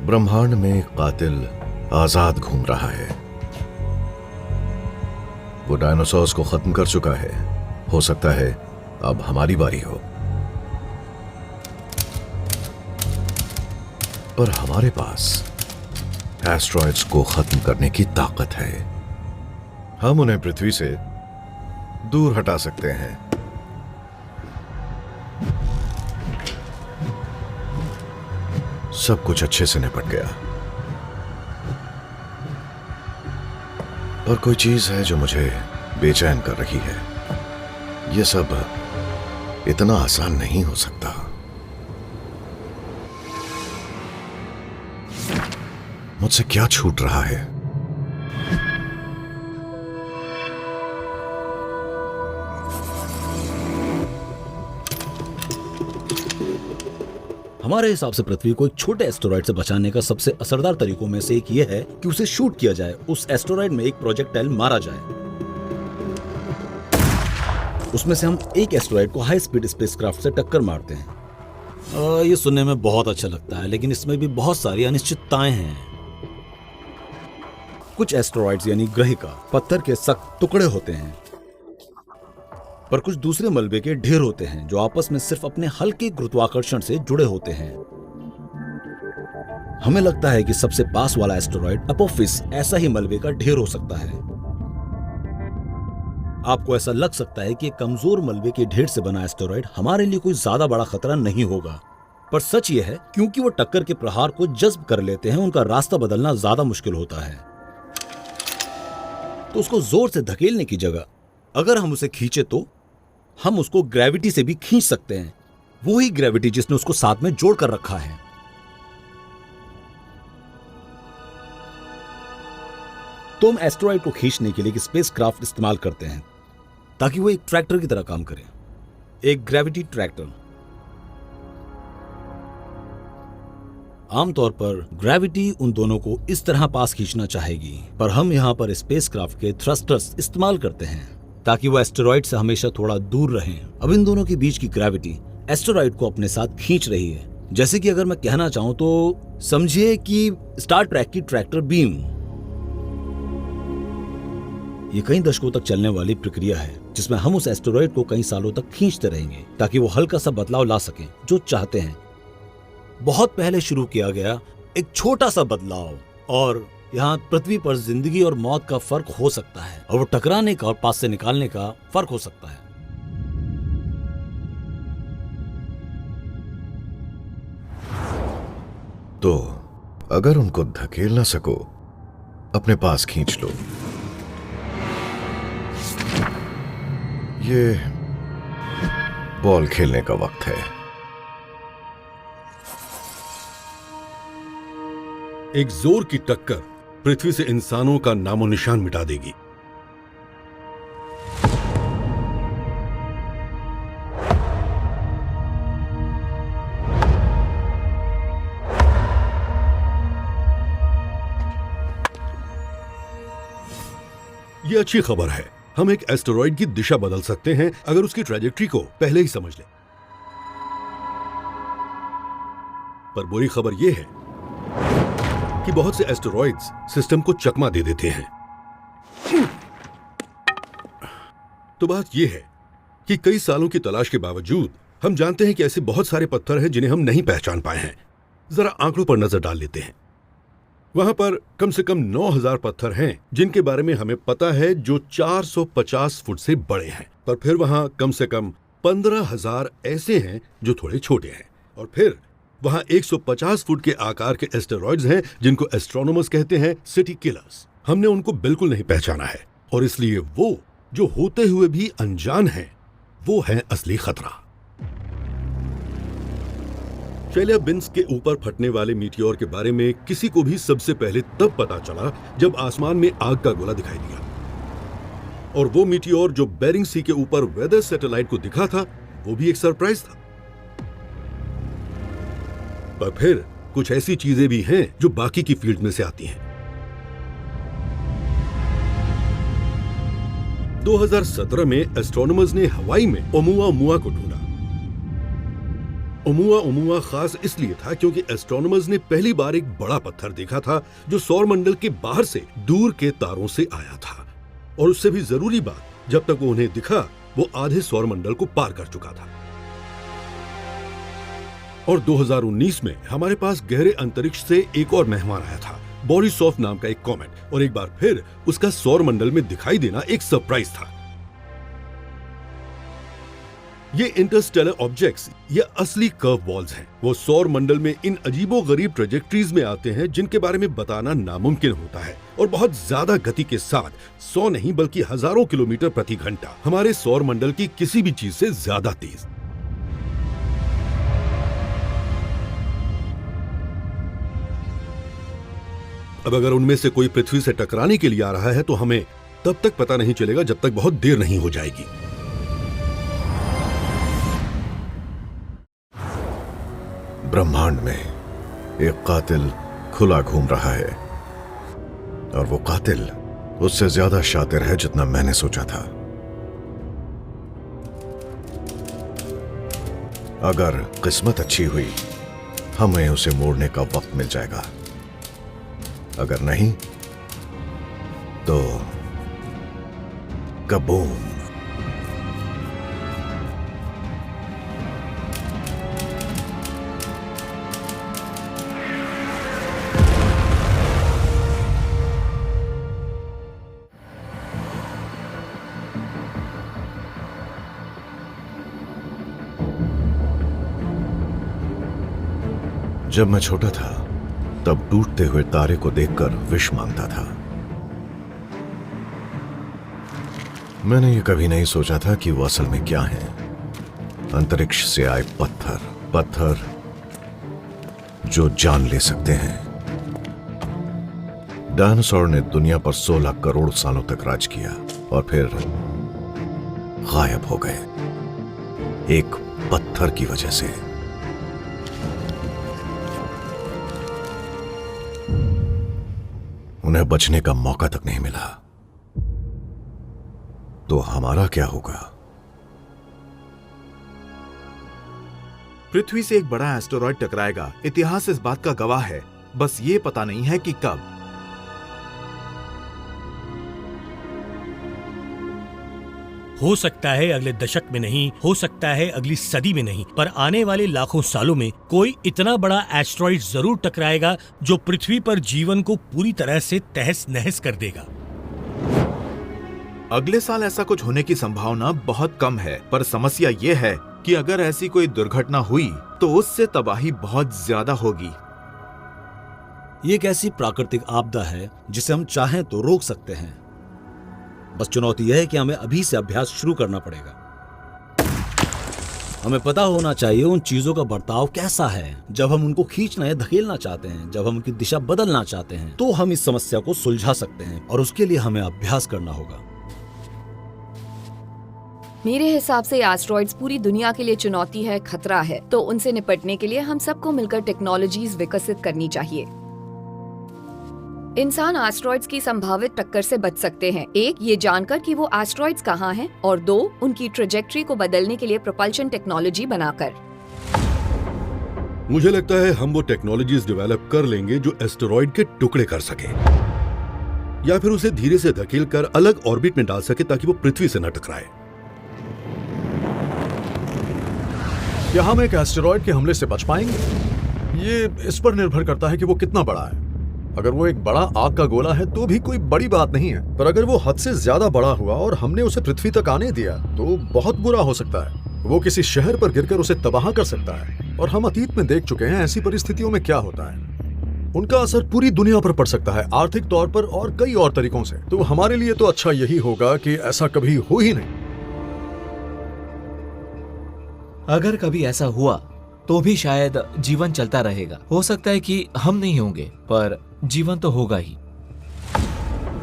ब्रह्मांड में एक कातिल आजाद घूम रहा है। वो डायनासोर्स को खत्म कर चुका है। हो सकता है अब हमारी बारी हो। पर हमारे पास एस्ट्रॉइड्स को खत्म करने की ताकत है। हम उन्हें पृथ्वी से दूर हटा सकते हैं। सब कुछ अच्छे से निपट गया। और कोई चीज है जो मुझे बेचैन कर रही है। यह सब इतना आसान नहीं हो सकता। मुझसे क्या छूट रहा है? हमारे हिसाब से पृथ्वी को एक छोटे एस्टेरॉइड से बचाने का सबसे असरदार तरीकों में से एक यह है कि उसे शूट किया जाए, उस एस्टेरॉइड में एक प्रोजेक्टाइल मारा जाए। उसमें से हम एक एस्टेरॉइड को हाई स्पीड स्पेसक्राफ्ट से टक्कर मारते हैं। ये सुनने में बहुत अच्छा लगता है, लेकिन इसमें भी बहुत सारी अनिश्चितताएं हैं। कुछ एस्टेरॉइड्स यानी ग्रहिका पत्थर के सख्त टुकड़े होते हैं, पर कुछ दूसरे मलबे के ढेर होते हैं जो आपस में सिर्फ अपने हल्के गुरुत्वाकर्षण से जुड़े होते हैं। हमें लगता है कि सबसे पास वाला एस्टेरॉइड अपोफिस ऐसा ही मलबे का ढेर हो सकता है। आपको ऐसा लग सकता है कि एक कमजोर मलबे के ढेर से बना एस्टेरॉइड हमारे लिए कोई ज्यादा बड़ा खतरा नहीं होगा, पर सच यह है क्योंकि वो टक्कर के प्रहार को जज्ब कर लेते हैं, उनका रास्ता बदलना ज्यादा मुश्किल होता है। तो उसको जोर से धकेलने की जगह अगर हम उसे खींचे तो हम उसको ग्रेविटी से भी खींच सकते हैं, वो ही ग्रेविटी जिसने उसको साथ में जोड़ कर रखा है। तो हम एस्टेरॉइड को खींचने के लिए एक स्पेसक्राफ्ट इस्तेमाल करते हैं ताकि वो एक ट्रैक्टर की तरह काम करे, एक ग्रेविटी ट्रैक्टर। आमतौर पर ग्रेविटी उन दोनों को इस तरह पास खींचना चाहेगी, पर हम यहां पर स्पेसक्राफ्ट के थ्रस्टर्स इस्तेमाल करते हैं ताकि वो एस्टेरॉइड से हमेशा थोड़ा दूर रहें। अब इन दोनों के बीच की ग्रेविटी एस्टेरॉइड को अपने साथ खींच रही है। जैसे कि अगर मैं कहना चाहूं तो समझिए कि स्टार ट्रैक की ट्रैक्टर बीम। ये कई दशकों तक चलने वाली प्रक्रिया है जिसमें हम उस एस्टेरॉइड को कई सालों तक खींचते रहेंगे ताकि वो हल्का सा बदलाव ला सकें जो चाहते हैं। बहुत पहले शुरू किया गया एक छोटा सा बदलाव, और यहाँ पृथ्वी पर जिंदगी और मौत का फर्क हो सकता है, और वो टकराने का और पास से निकालने का फर्क हो सकता है। तो अगर उनको धकेल ना सको, अपने पास खींच लो। ये बॉल खेलने का वक्त है। एक जोर की टक्कर पृथ्वी से इंसानों का नामो निशान मिटा देगी। यह अच्छी खबर है। हम एक एस्टेरॉइड की दिशा बदल सकते हैं अगर उसकी ट्रैजेक्टरी को पहले ही समझ लें। पर बुरी खबर यह है कि बहुत से एस्टेरॉइड्स सिस्टम को चकमा दे देते हैं। तो बात यह है कि कई सालों की तलाश के बावजूद हम जानते हैं कि ऐसे बहुत सारे पत्थर हैं जिन्हें हम नहीं पहचान पाए हैं। जरा आंकड़ों पर नजर डाल लेते हैं। वहां पर कम से कम 9000 पत्थर हैं जिनके बारे में हमें पता है, जो 450 फुट से बड़े हैं। पर फिर वहां कम से कम 15000 ऐसे हैं जो थोड़े छोटे हैं। और फिर वहां 150 फुट के आकार के एस्टेरॉइड्स हैं जिनको एस्ट्रोनॉमर्स कहते हैं सिटी किलर्स। हमने उनको बिल्कुल नहीं पहचाना है, और इसलिए वो जो होते हुए भी अनजान हैं, वो है असली खतरा। चेलियाबिंस्क के ऊपर फटने वाले मीटियोर के बारे में किसी को भी सबसे पहले तब पता चला जब आसमान में आग का गोला दिखाई दिया। और वो मीटियोर जो बेरिंग सी के ऊपर वेदर सैटेलाइट को दिखा था, वो भी एक सरप्राइज था। पर फिर कुछ ऐसी चीजें भी हैं जो बाकी की फील्ड में से आती हैं। 2017 में एस्ट्रोनॉमर्स ने हवाई में ओमुआमुआ को ढूंढा। ओमुआ खास इसलिए था क्योंकि एस्ट्रोनॉमर्स ने पहली बार एक बड़ा पत्थर देखा था जो सौर मंडल के बाहर से दूर के तारों से आया था। और उससे भी जरूरी बात, जब तक वो उन्हें दिखा वो आधे सौर मंडल को पार कर चुका था। और 2019 में हमारे पास गहरे अंतरिक्ष से एक और मेहमान आया था, बोरिसोव नाम का एक कॉमेट, और एक बार फिर उसका सौर मंडल में दिखाई देना एक सरप्राइज था। ये इंटरस्टेलर ऑब्जेक्ट्स, ये असली कर्व बॉल्स हैं। वो सौर मंडल में इन अजीबोगरीब ट्रेजेक्टरीज में आते हैं जिनके बारे में बताना नामुमकिन होता है, और बहुत ज्यादा गति के साथ, 100 नहीं बल्कि हजारों किलोमीटर प्रति घंटा, हमारे सौर मंडल की किसी भी चीज से ज्यादा तेज। अब अगर उनमें से कोई पृथ्वी से टकराने के लिए आ रहा है तो हमें तब तक पता नहीं चलेगा जब तक बहुत देर नहीं हो जाएगी। ब्रह्मांड में एक कातिल खुला घूम रहा है, और वो कातिल उससे ज्यादा शातिर है जितना मैंने सोचा था। अगर किस्मत अच्छी हुई हमें उसे मोड़ने का वक्त मिल जाएगा, अगर नहीं तो कबूम। जब मैं छोटा था तब टूटते हुए तारे को देखकर विश मांगता था। मैंने ये कभी नहीं सोचा था कि वो असल में क्या है। अंतरिक्ष से आए पत्थर जो जान ले सकते हैं। डायनासोर ने दुनिया पर 16 करोड़ सालों तक राज किया और फिर गायब हो गए, एक पत्थर की वजह से। उन्हें बचने का मौका तक नहीं मिला, तो हमारा क्या होगा? पृथ्वी से एक बड़ा एस्टेरॉयड टकराएगा, इतिहास इस बात का गवाह है, बस ये पता नहीं है कि कब। हो सकता है अगले दशक में नहीं, हो सकता है अगली सदी में नहीं, पर आने वाले लाखों सालों में कोई इतना बड़ा एस्टेरॉयड जरूर टकराएगा जो पृथ्वी पर जीवन को पूरी तरह से तहस नहस कर देगा। अगले साल ऐसा कुछ होने की संभावना बहुत कम है, पर समस्या ये है कि अगर ऐसी कोई दुर्घटना हुई तो उससे तबाही बहुत ज्यादा होगी। ये एक ऐसी प्राकृतिक आपदा है जिसे हम चाहें तो रोक सकते हैं। बस चुनौती यह है कि हमें अभी से अभ्यास शुरू करना पड़ेगा। हमें पता होना चाहिए उन चीजों का बर्ताव कैसा है। जब हम उनको खींचना या धकेलना चाहते हैं, जब हम उनकी दिशा बदलना चाहते हैं, तो हम इस समस्या को सुलझा सकते हैं, और उसके लिए हमें अभ्यास करना होगा। मेरे हिसाब से एस्टेरॉइड्स पूरी दुनिया के लिए चुनौती है, खतरा है, तो उनसे निपटने के लिए हम सबको मिलकर टेक्नोलॉजीज विकसित करनी चाहिए। इंसान एस्टेरॉइड्स की संभावित टक्कर से बच सकते हैं। एक, ये जानकर कि वो एस्टेरॉइड्स कहाँ हैं, और दो, उनकी ट्रेजेक्टरी को बदलने के लिए प्रोपल्शन टेक्नोलॉजी बनाकर। मुझे लगता है हम वो टेक्नोलॉजीज डेवलप कर लेंगे जो एस्टेरॉइड के टुकड़े कर सके, या फिर उसे धीरे से धकेल कर अलग ऑर्बिट में डाल सके ताकि वो पृथ्वी से न टकराए। क्या हम एक एस्टेरॉयड के हमले से बच पाएंगे? ये इस पर निर्भर करता है कि वो कितना बड़ा है। अगर वो एक बड़ा आग का गोला है तो भी कोई बड़ी बात नहीं है, पर अगर वो हद से ज्यादा बड़ा हुआ और हमने उसे पृथ्वी तक आने दिया तो बहुत बुरा हो सकता है। वो किसी शहर पर गिरकर उसे तबाह कर सकता है, और हम अतीत में देख चुके हैं ऐसी परिस्थितियों में क्या होता है। उनका असर पूरी दुनिया पर पड़ सकता है, आर्थिक तौर पर और कई और तरीकों से। तो हमारे लिए तो अच्छा यही होगा कि ऐसा कभी हो ही नहीं। अगर कभी ऐसा हुआ तो भी शायद जीवन चलता रहेगा। हो सकता है कि हम नहीं होंगे, पर जीवन तो होगा ही।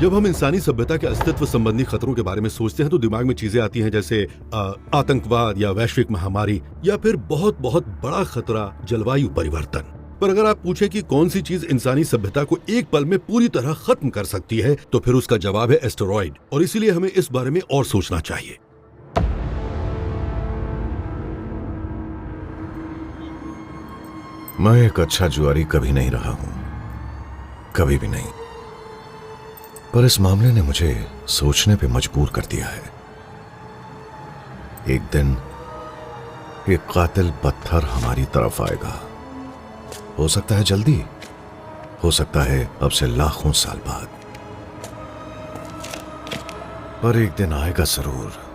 जब हम इंसानी सभ्यता के अस्तित्व संबंधी खतरों के बारे में सोचते हैं तो दिमाग में चीजें आती हैं जैसे आतंकवाद या वैश्विक महामारी, या फिर बहुत बहुत बड़ा खतरा जलवायु परिवर्तन। पर अगर आप पूछें कि कौन सी चीज इंसानी सभ्यता को एक पल में पूरी तरह खत्म कर सकती है, तो फिर उसका जवाब है एस्टेरॉयड। और इसीलिए हमें इस बारे में और सोचना चाहिए। मैं एक अच्छा जुआरी कभी नहीं रहा हूं, कभी भी नहीं। पर इस मामले ने मुझे सोचने पे मजबूर कर दिया है। एक दिन एक कातिल पत्थर हमारी तरफ आएगा। हो सकता है जल्दी, हो सकता है अब से लाखों साल बाद, पर एक दिन आएगा जरूर।